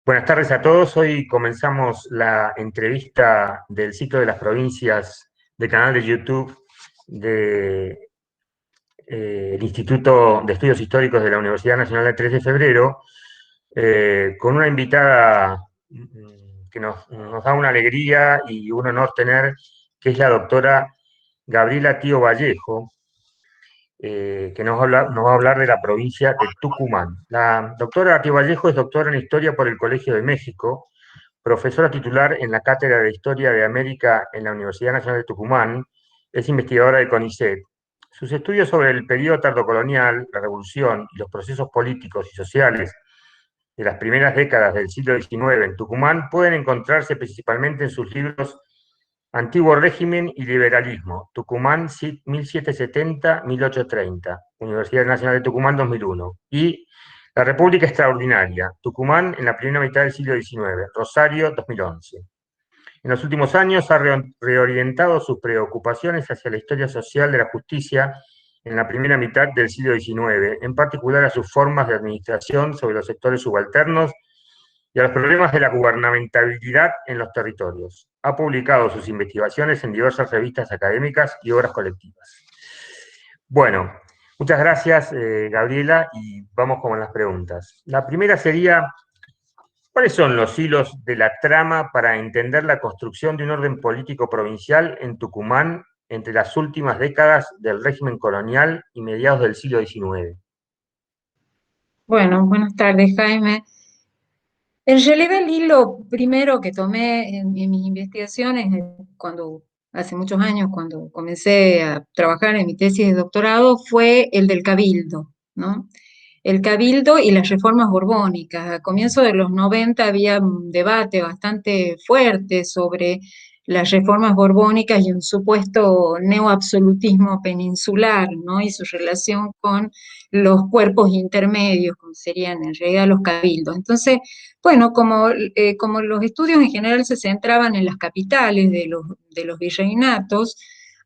Buenas tardes a todos. Hoy comenzamos la entrevista del ciclo de las provincias del canal de YouTube del Instituto de Estudios Históricos de la Universidad Nacional del 3 de Febrero, con una invitada que nos da una alegría y un honor tener, que es la doctora Gabriela Tío Vallejo, que nos va a hablar de la provincia de Tucumán. La doctora Tío Vallejo es doctora en Historia por el Colegio de México, profesora titular en la Cátedra de Historia de América en la Universidad Nacional de Tucumán, es investigadora del CONICET. Sus estudios sobre el periodo tardocolonial, la revolución y los procesos políticos y sociales de las primeras décadas del siglo XIX en Tucumán pueden encontrarse principalmente en sus libros Antiguo Régimen y Liberalismo, Tucumán 1770-1830, Universidad Nacional de Tucumán 2001, y La República Extraordinaria, Tucumán en la primera mitad del siglo XIX, Rosario 2011. En los últimos años ha reorientado sus preocupaciones hacia la historia social de la justicia en la primera mitad del siglo XIX, en particular a sus formas de administración sobre los sectores subalternos y a los problemas de la gubernamentabilidad en los territorios. Ha publicado sus investigaciones en diversas revistas académicas y obras colectivas. Bueno, muchas gracias, Gabriela, y vamos con las preguntas. La primera sería, ¿cuáles son los hilos de la trama para entender la construcción de un orden político provincial en Tucumán entre las últimas décadas del régimen colonial y mediados del siglo XIX? Bueno, buenas tardes, Jaime. En realidad, el hilo primero que tomé en mis investigaciones, cuando hace muchos años, cuando comencé a trabajar en mi tesis de doctorado, fue el del Cabildo, ¿no? El Cabildo y las reformas borbónicas. A comienzos de los 90 había un debate bastante fuerte sobre las reformas borbónicas y un supuesto neoabsolutismo peninsular, ¿no? Y su relación con los cuerpos intermedios, como serían en realidad los cabildos. Entonces, bueno, como los estudios en general se centraban en las capitales de los virreinatos,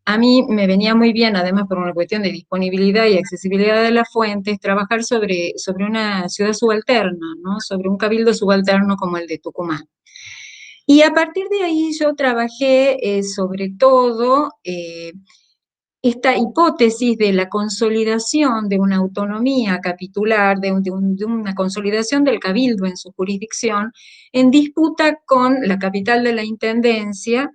a mí me venía muy bien, además por una cuestión de disponibilidad y accesibilidad de las fuentes, trabajar sobre una ciudad subalterna, ¿no? Sobre un cabildo subalterno como el de Tucumán. Y a partir de ahí yo trabajé sobre todo esta hipótesis de la consolidación de una autonomía capitular, de una consolidación del cabildo en su jurisdicción, en disputa con la capital de la intendencia,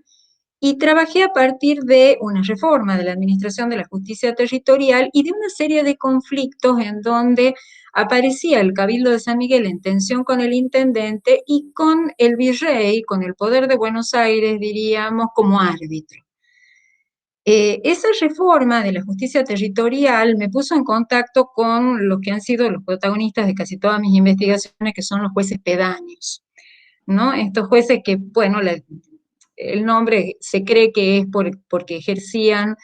y trabajé a partir de una reforma de la administración de la justicia territorial y de una serie de conflictos en donde aparecía el Cabildo de San Miguel en tensión con el intendente y con el virrey, con el poder de Buenos Aires, diríamos, como árbitro. Esa reforma de la justicia territorial me puso en contacto con los que han sido los protagonistas de casi todas mis investigaciones, que son los jueces pedáneos, ¿no? Estos jueces que, bueno, el nombre se cree que es porque ejercían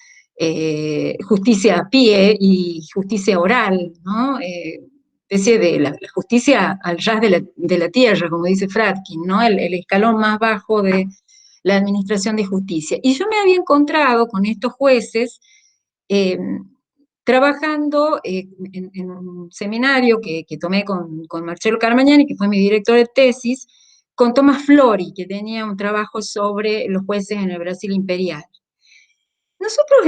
justicia a pie y justicia oral, ¿no? Especie de la justicia al ras de la tierra, como dice Fratkin, ¿no? El escalón más bajo de la administración de justicia. Y yo me había encontrado con estos jueces eh, trabajando en un seminario que tomé con Marcelo Carmagnani, que fue mi director de tesis, con Tomás Flori, que tenía un trabajo sobre los jueces en el Brasil imperial. Nosotros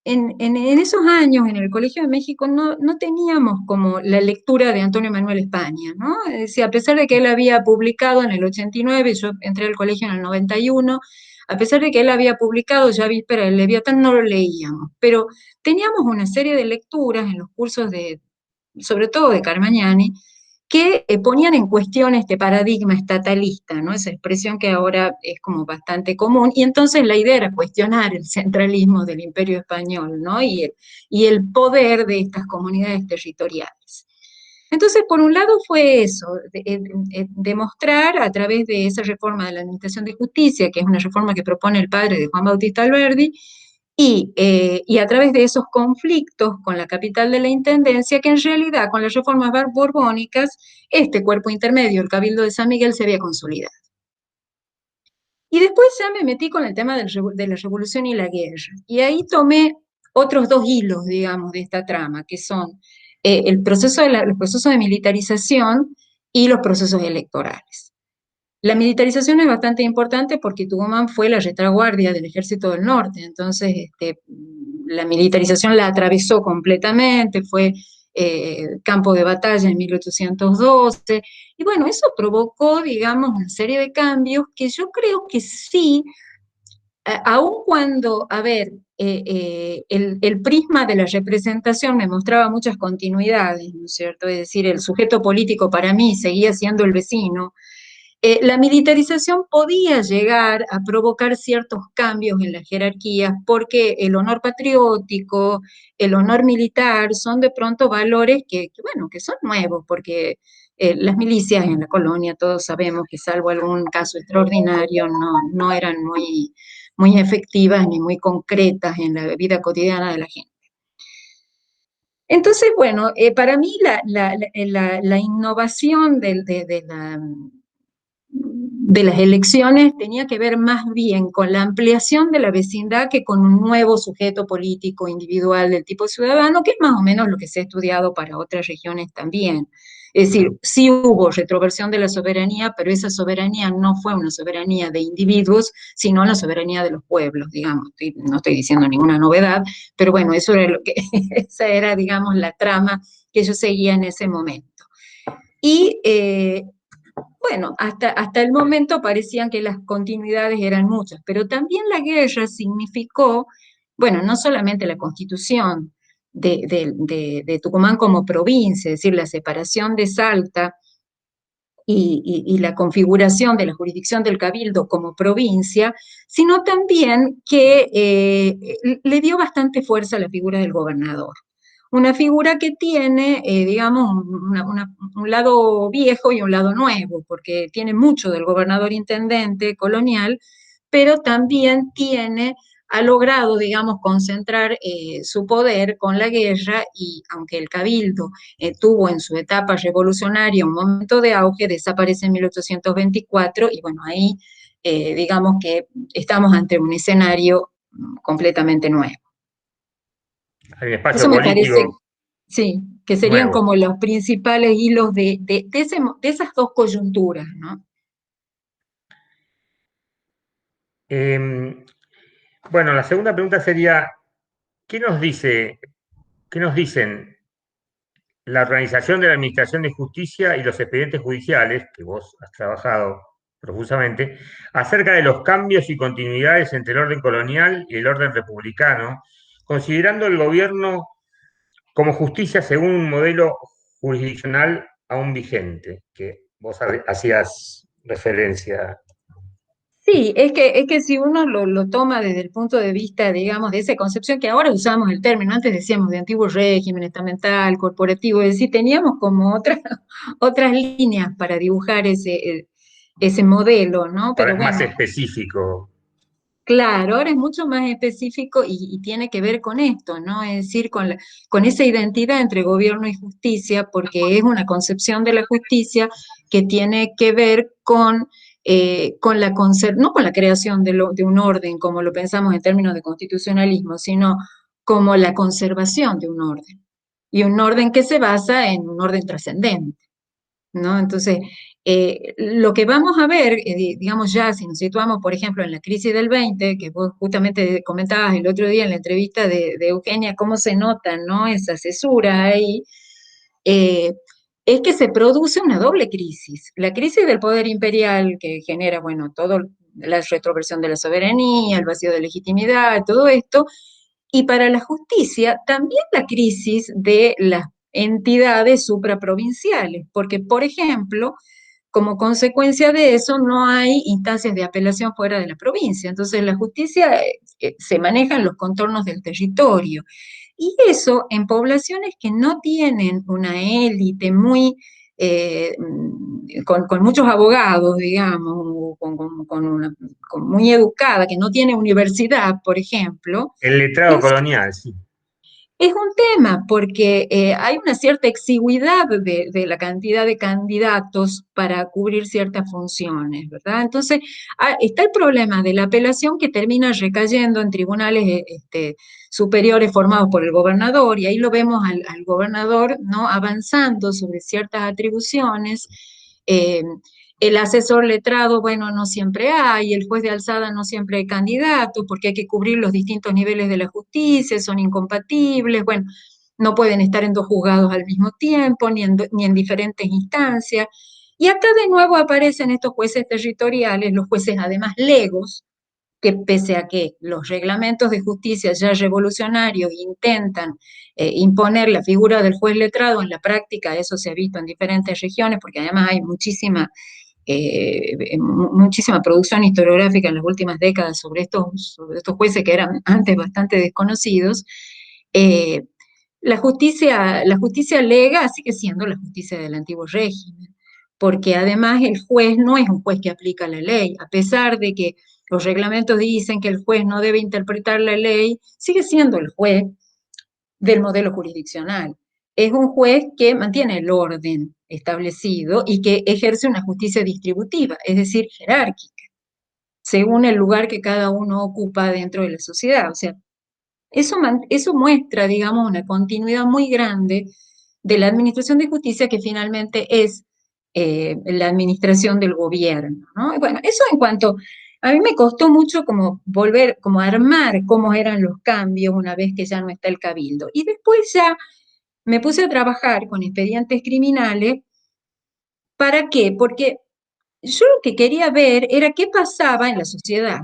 en esos años en el Colegio de México no teníamos como la lectura de Antonio Manuel España, ¿no? Es decir, a pesar de que él había publicado en el 89, yo entré al colegio en el 91, a pesar de que él había publicado ya víspera del Leviatán, no lo leíamos, pero teníamos una serie de lecturas en los cursos sobre todo de Carmagnani, que ponían en cuestión este paradigma estatalista, ¿no? Esa expresión que ahora es como bastante común, y entonces la idea era cuestionar el centralismo del imperio español, ¿no? Y el poder de estas comunidades territoriales. Entonces, por un lado fue eso, demostrar a través de esa reforma de la Administración de Justicia, que es una reforma que propone el padre de Juan Bautista Alberdi, y a través de esos conflictos con la capital de la Intendencia, que en realidad con las reformas borbónicas, este cuerpo intermedio, el Cabildo de San Miguel, se había consolidado. Y después ya me metí con el tema de la revolución y la guerra. Y ahí tomé otros dos hilos, digamos, de esta trama, que son el proceso de militarización y los procesos electorales. La militarización es bastante importante porque Tucumán fue la retaguardia del Ejército del Norte, entonces la militarización la atravesó completamente, fue campo de batalla en 1812, y bueno, eso provocó, digamos, una serie de cambios que yo creo que sí, aun cuando, a ver, el prisma de la representación me mostraba muchas continuidades, ¿no es cierto? Es decir, el sujeto político para mí seguía siendo el vecino. La militarización podía llegar a provocar ciertos cambios en las jerarquías porque el honor patriótico, el honor militar son de pronto valores bueno, que son nuevos, porque las milicias en la colonia, todos sabemos que salvo algún caso extraordinario, no eran muy efectivas ni muy concretas en la vida cotidiana de la gente. Entonces, bueno, para mí la innovación de las elecciones tenía que ver más bien con la ampliación de la vecindad que con un nuevo sujeto político individual del tipo ciudadano, que es más o menos lo que se ha estudiado para otras regiones también. Es decir, sí hubo retroversión de la soberanía, pero esa soberanía no fue una soberanía de individuos, sino la soberanía de los pueblos, digamos. No estoy diciendo ninguna novedad, pero bueno, eso era esa era, digamos, la trama que yo seguía en ese momento. Y bueno, hasta el momento parecían que las continuidades eran muchas, pero también la guerra significó, bueno, no solamente la constitución de Tucumán como provincia, es decir, la separación de Salta y la configuración de la jurisdicción del Cabildo como provincia, sino también que le dio bastante fuerza a la figura del gobernador. Una figura que tiene, digamos, un lado viejo y un lado nuevo, porque tiene mucho del gobernador intendente colonial, pero también ha logrado, digamos, concentrar su poder con la guerra y aunque el cabildo tuvo en su etapa revolucionaria un momento de auge, desaparece en 1824 y bueno, ahí digamos que estamos ante un escenario completamente nuevo. Hay un Eso espacio me parece, político sí, que serían nuevo. como los principales hilos de esas dos coyunturas, ¿no? Em, bueno, la segunda pregunta sería, ¿qué nos dice, qué nos dicen la organización de la Administración de Justicia y los expedientes judiciales, que vos has trabajado profusamente, acerca de los cambios y continuidades entre el orden colonial y el orden republicano, considerando el gobierno como justicia según un modelo jurisdiccional aún vigente, que vos hacías referencia? Sí, es que si uno lo toma desde el punto de vista, digamos, de esa concepción que ahora usamos el término, antes decíamos de antiguo régimen estamental, corporativo, es decir, teníamos como otras líneas para dibujar ese modelo, ¿no? Ahora Pero es más bueno, específico. claro, ahora es mucho más específico y tiene que ver con esto, ¿no? Es decir, con esa identidad entre gobierno y justicia, porque es una concepción de la justicia que tiene que ver con no con la creación de un orden, como lo pensamos en términos de constitucionalismo, sino como la conservación de un orden. Y un orden que se basa en un orden trascendente. ¿No? Entonces, lo que vamos a ver, digamos ya, si nos situamos, por ejemplo, en la crisis del 20, que vos justamente comentabas el otro día en la entrevista de Eugenia, cómo se nota, ¿no? Esa cesura ahí, eh, es que se produce una doble crisis. La crisis del poder imperial que genera, bueno, todo la retroversión de la soberanía, el vacío de legitimidad, todo esto, y para la justicia, también la crisis de las entidades supraprovinciales, porque, por ejemplo, como consecuencia de eso, no hay instancias de apelación fuera de la provincia. Entonces, la justicia se maneja en los contornos del territorio. Y eso en poblaciones que no tienen una élite con muchos abogados, digamos, muy educada, que no tiene universidad, por ejemplo, El letrado es colonial, sí. es un tema porque hay una cierta exigüidad de la cantidad de candidatos para cubrir ciertas funciones, ¿verdad? Entonces, está el problema de la apelación que termina recayendo en tribunales superiores formados por el gobernador, y ahí lo vemos al gobernador, ¿no? Avanzando sobre ciertas atribuciones Eh, el asesor letrado, bueno, no siempre hay, el juez de alzada no siempre hay candidato, porque hay que cubrir los distintos niveles de la justicia, son incompatibles, bueno, no pueden estar en dos juzgados al mismo tiempo, ni en diferentes instancias. Y acá de nuevo aparecen estos jueces territoriales, los jueces además legos, que pese a que los reglamentos de justicia ya revolucionarios intentan imponer la figura del juez letrado, en la práctica eso se ha visto en diferentes regiones, porque además hay muchísima producción historiográfica en las últimas décadas sobre estos jueces que eran antes bastante desconocidos. eh, la justicia lega sigue siendo la justicia del antiguo régimen, porque además el juez no es un juez que aplica la ley, a pesar de que los reglamentos dicen que el juez no debe interpretar la ley, sigue siendo el juez del modelo jurisdiccional. Es un juez que mantiene el orden establecido y que ejerce una justicia distributiva, es decir, jerárquica, según el lugar que cada uno ocupa dentro de la sociedad. O sea, eso muestra, digamos, una continuidad muy grande de la administración de justicia que finalmente es la administración del gobierno, ¿no? Y bueno, eso en cuanto, a mí me costó mucho como volver, como armar cómo eran los cambios una vez que ya no está el cabildo. Y después ya me puse a trabajar con expedientes criminales. ¿Para qué? Porque yo lo que quería ver era qué pasaba en la sociedad,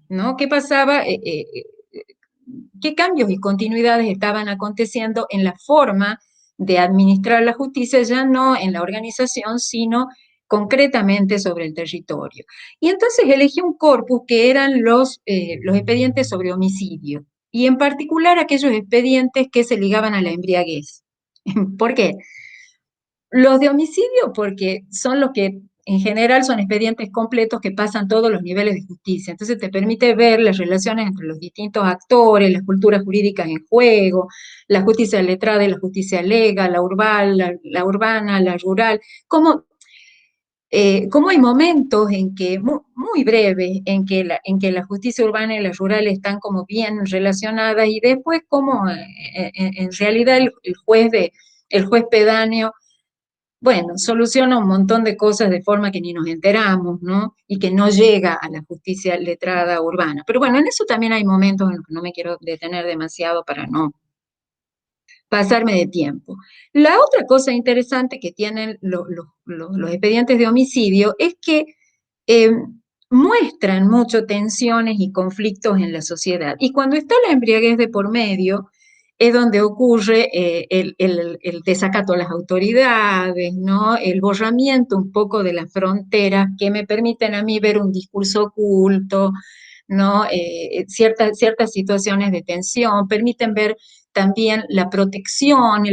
¿no? ¿Qué pasaba? ¿Qué cambios y continuidades estaban aconteciendo en la forma de administrar la justicia, ya no en la organización, sino concretamente sobre el territorio? Y entonces elegí un corpus que eran los expedientes sobre homicidio, y en particular aquellos expedientes que se ligaban a la embriaguez. ¿Por qué? Los de homicidio, porque son los que en general son expedientes completos que pasan todos los niveles de justicia. Entonces te permite ver las relaciones entre los distintos actores, las culturas jurídicas en juego, la justicia letrada y la justicia lega, la urbana, la rural, cómo hay momentos en que, muy breves, en que la justicia urbana y la rural están como bien relacionadas, y después cómo en realidad el juez pedáneo, bueno, soluciona un montón de cosas de forma que ni nos enteramos, ¿no? Y que no llega a la justicia letrada urbana. Pero bueno, en eso también hay momentos en los que no me quiero detener demasiado para no pasarme de tiempo. La otra cosa interesante que tienen los expedientes de homicidio es que eh, muestran mucho tensiones y conflictos en la sociedad. Y cuando está la embriaguez de por medio, es donde ocurre el desacato a las autoridades, ¿no? El borramiento un poco de las fronteras que me permiten a mí ver un discurso oculto, ¿no? Ciertas situaciones de tensión, permiten ver también la protección,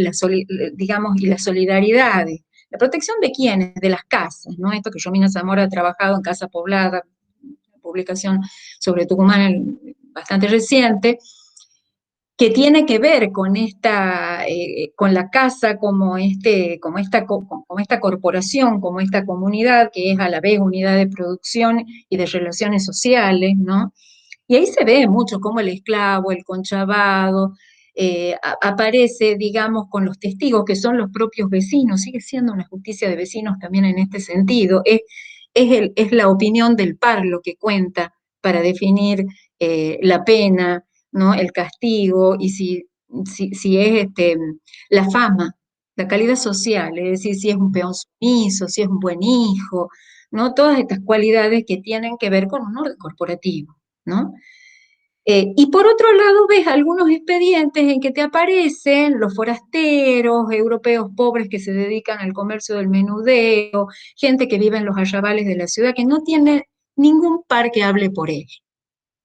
digamos, y las solidaridades. ¿La protección de quiénes? De las casas, ¿no? Esto que Romina Zamora ha trabajado en Casa Poblada, publicación sobre Tucumán bastante reciente, que tiene que ver con con la casa como esta corporación, como esta comunidad que es a la vez unidad de producción y de relaciones sociales, ¿no? Y ahí se ve mucho cómo el esclavo, el conchabado, aparece, digamos, con los testigos que son los propios vecinos. Sigue siendo una justicia de vecinos también en este sentido. Es la opinión del par lo que cuenta para definir la pena, ¿no? El castigo, y si es la fama, la calidad social, es decir, si es un peón sumiso, si es un buen hijo, ¿no? Todas estas cualidades que tienen que ver con un orden corporativo, ¿no? Y por otro lado, ves algunos expedientes en que te aparecen los forasteros, europeos pobres que se dedican al comercio del menudeo, gente que vive en los arrabales de la ciudad, que no tiene ningún par que hable por él,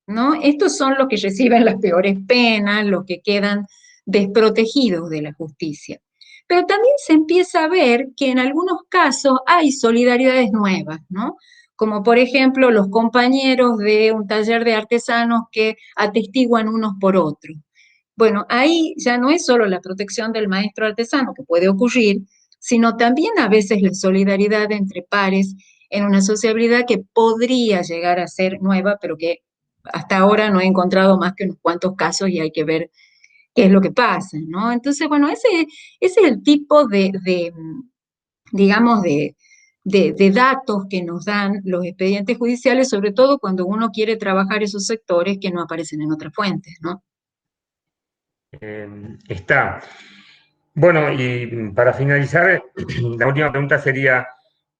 ¿no? Estos son los que reciben las peores penas, los que quedan desprotegidos de la justicia. Pero también se empieza a ver que en algunos casos hay solidaridades nuevas, ¿no? Como por ejemplo los compañeros de un taller de artesanos que atestiguan unos por otros. Bueno, ahí ya no es solo la protección del maestro artesano, que puede ocurrir, sino también a veces la solidaridad entre pares en una sociabilidad que podría llegar a ser nueva, pero que hasta ahora no he encontrado más que unos cuantos casos y hay que ver qué es lo que pasa, ¿no? Entonces, bueno, ese es el tipo digamos, de datos que nos dan los expedientes judiciales, sobre todo cuando uno quiere trabajar esos sectores que no aparecen en otras fuentes, ¿no? Está. Bueno, y para finalizar, la última pregunta sería,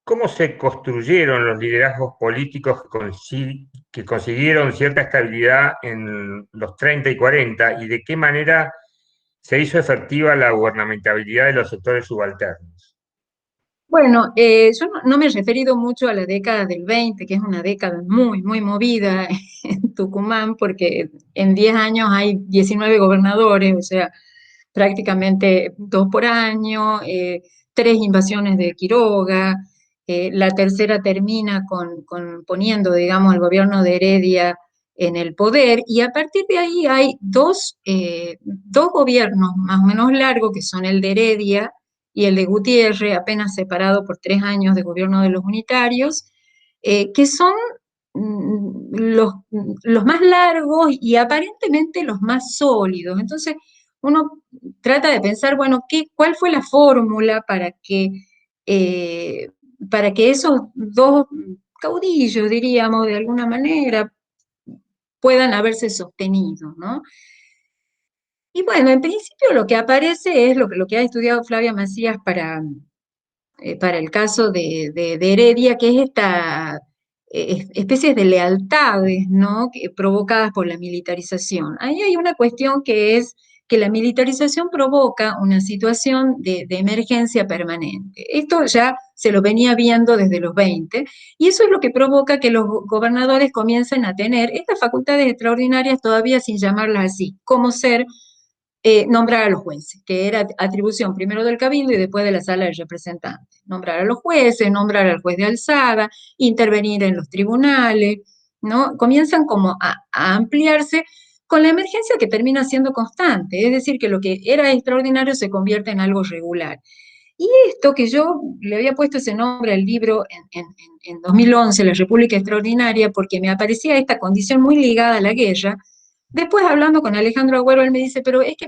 ¿cómo se construyeron los liderazgos políticos que consiguieron cierta estabilidad en los 30 y 40 y de qué manera se hizo efectiva la gubernamentabilidad de los sectores subalternos? Bueno, yo no me he referido mucho a la década del 20, que es una década muy, muy movida en Tucumán, porque en 10 años hay 19 gobernadores, o sea, prácticamente dos por año, tres invasiones de Quiroga, la tercera termina con poniendo, digamos, al gobierno de Heredia en el poder, y a partir de ahí hay dos gobiernos más o menos largos, que son el de Heredia y el de Gutiérrez, apenas separado por 3 años de gobierno de los unitarios, que son los más largos y aparentemente los más sólidos. Entonces, uno trata de pensar, bueno, ¿cuál fue la fórmula eh, para que esos dos caudillos, diríamos, de alguna manera, puedan haberse sostenido, ¿no? Y bueno, en principio lo que aparece es lo que ha estudiado Flavia Macías para el caso de Heredia, que es esta especie de lealtades, ¿no? Provocadas por la militarización. Ahí hay una cuestión que es que la militarización provoca una situación de emergencia permanente. Esto ya se lo venía viendo desde los 20, y eso es lo que provoca que los gobernadores comiencen a tener estas facultades extraordinarias, todavía sin llamarlas así, como ser nombrar a los jueces, que era atribución primero del cabildo y después de la sala de representantes. Nombrar a los jueces, nombrar al juez de alzada, intervenir en los tribunales, ¿no? Comienzan como a ampliarse con la emergencia que termina siendo constante, es decir, que lo que era extraordinario se convierte en algo regular. Y esto que yo le había puesto ese nombre al libro en 2011, La República Extraordinaria, porque me aparecía esta condición muy ligada a la guerra. Después, hablando con Alejandro Agüero, él me dice, pero es que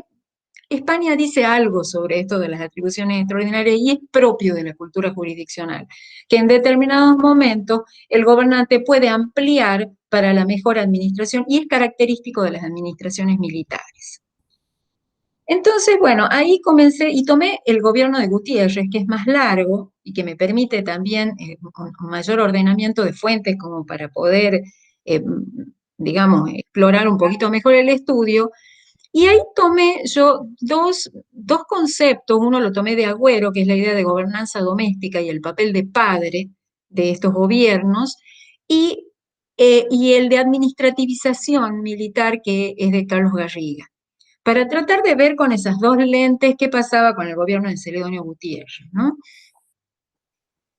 España dice algo sobre esto de las atribuciones extraordinarias y es propio de la cultura jurisdiccional, que en determinados momentos el gobernante puede ampliar para la mejor administración y es característico de las administraciones militares. Entonces, bueno, ahí comencé y tomé el gobierno de Gutiérrez, que es más largo y que me permite también un mayor ordenamiento de fuentes como para poder, eh, digamos, explorar un poquito mejor el estudio. Y ahí tomé yo dos conceptos, uno lo tomé de Agüero, que es la idea de gobernanza doméstica y el papel de padre de estos gobiernos, y, y el de administrativización militar, que es de Carlos Garriga, para tratar de ver con esas dos lentes qué pasaba con el gobierno de Celedonio Gutiérrez, ¿no?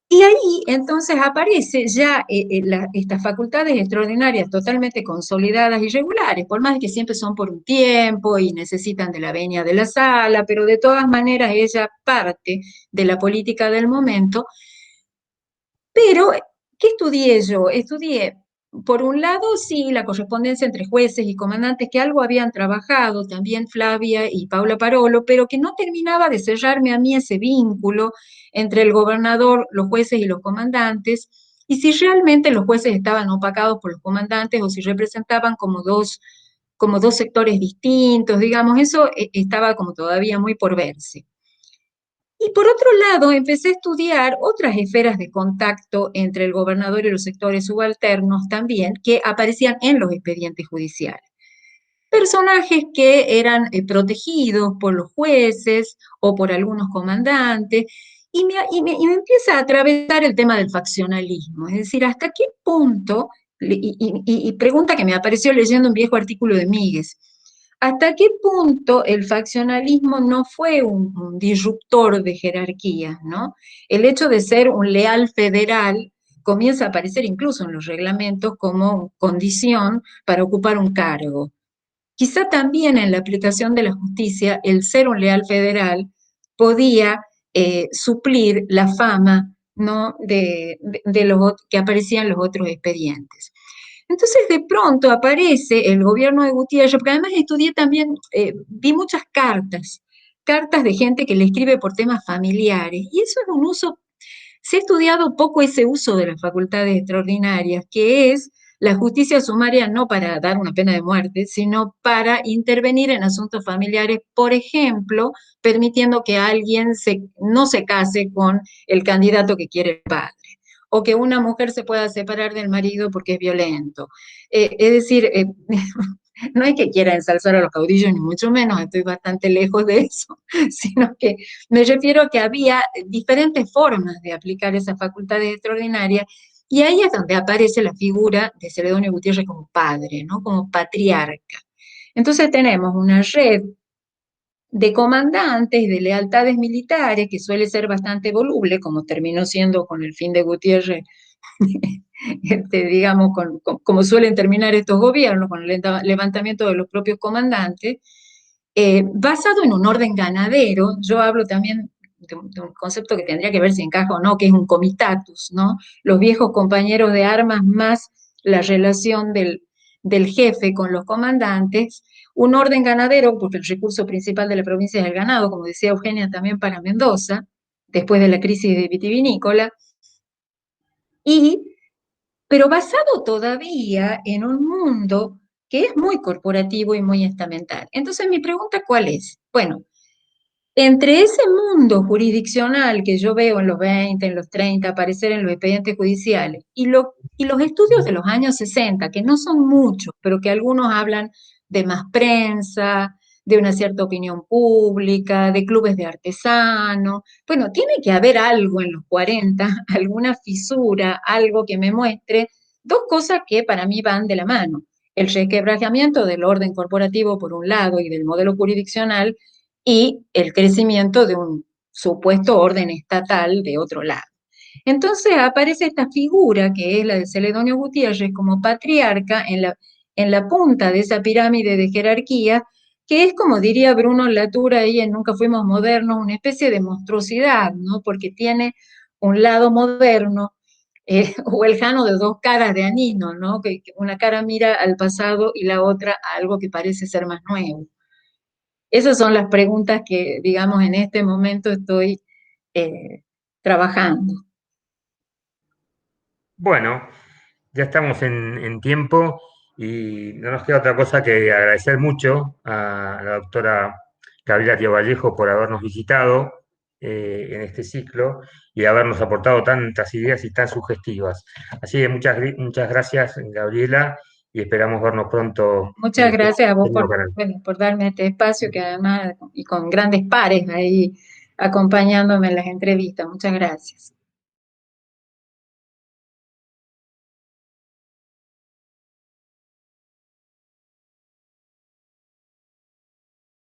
Y ahí entonces aparece ya estas facultades extraordinarias totalmente consolidadas y regulares, por más que siempre son por un tiempo y necesitan de la venia de la sala, pero de todas maneras ella parte de la política del momento. Pero, ¿qué estudié yo? Estudié, por un lado, sí, la correspondencia entre jueces y comandantes, que algo habían trabajado también Flavia y Paula Parolo, pero que no terminaba de cerrarme a mí ese vínculo entre el gobernador, los jueces y los comandantes, y si realmente los jueces estaban opacados por los comandantes o si representaban como dos sectores distintos, digamos, eso estaba como todavía muy por verse. Y por otro lado, empecé a estudiar otras esferas de contacto entre el gobernador y los sectores subalternos también, que aparecían en los expedientes judiciales. Personajes que eran protegidos por los jueces o por algunos comandantes, y me empieza a atravesar el tema del faccionalismo, es decir, hasta qué punto, y pregunta que me apareció leyendo un viejo artículo de Míguez, ¿hasta qué punto el faccionalismo no fue un disruptor de jerarquías, ¿no? El hecho de ser un leal federal comienza a aparecer incluso en los reglamentos como condición para ocupar un cargo. Quizá también en la aplicación de la justicia, el ser un leal federal podía suplir la fama, ¿no? de los que aparecían en los otros expedientes. Entonces, de pronto aparece el gobierno de Gutiérrez, porque además estudié también, vi muchas cartas de gente que le escribe por temas familiares, y eso es un uso se ha estudiado poco ese uso de las facultades extraordinarias, que es la justicia sumaria no para dar una pena de muerte, sino para intervenir en asuntos familiares, por ejemplo, permitiendo que alguien no se case con el candidato que quiere el padre, o que una mujer se pueda separar del marido porque es violento. Es decir, no es que quiera ensalzar a los caudillos, ni mucho menos, estoy bastante lejos de eso, sino que me refiero a que había diferentes formas de aplicar esas facultades extraordinarias, y ahí es donde aparece la figura de Celedonio Gutiérrez como padre, ¿no? Como patriarca. Entonces tenemos una red de comandantes, de lealtades militares, que suele ser bastante voluble, como terminó siendo con el fin de Gutiérrez, digamos, como suelen terminar estos gobiernos, con el levantamiento de los propios comandantes, basado en un orden ganadero. Yo hablo también de un concepto que tendría que ver si encaja o no, que es un comitatus, ¿no? Los viejos compañeros de armas más la relación del jefe con los comandantes, un orden ganadero, porque el recurso principal de la provincia es el ganado, como decía Eugenia también para Mendoza, después de la crisis de vitivinícola, y pero basado todavía en un mundo que es muy corporativo y muy estamental. Entonces, mi pregunta, ¿cuál es? Bueno, entre ese mundo jurisdiccional que yo veo en los 20, en los 30, aparecer en los expedientes judiciales, y los estudios de los años 60, que no son muchos, pero que algunos hablan de más prensa, de una cierta opinión pública, de clubes de artesanos. Bueno, tiene que haber algo en los 40, alguna fisura, algo que me muestre dos cosas que para mí van de la mano. El resquebrajamiento del orden corporativo por un lado y del modelo jurisdiccional, y el crecimiento de un supuesto orden estatal de otro lado. Entonces aparece esta figura que es la de Celedonio Gutiérrez como patriarca en la punta de esa pirámide de jerarquía, que es, como diría Bruno Latour ahí en Nunca Fuimos Modernos, una especie de monstruosidad, ¿no? Porque tiene un lado moderno, o el Jano de dos caras de Anino, ¿no? Que una cara mira al pasado y la otra a algo que parece ser más nuevo. Esas son las preguntas que, digamos, en este momento estoy eh, trabajando. Bueno, ya estamos en tiempo y no nos queda otra cosa que agradecer mucho a la doctora Gabriela Tío Vallejo por habernos visitado en este ciclo y habernos aportado tantas ideas y tan sugestivas. Así que muchas gracias, Gabriela, y esperamos vernos pronto en Muchas este gracias a vos mismo canal. bueno, por darme este espacio que además, y con grandes pares ahí acompañándome en las entrevistas. Muchas gracias.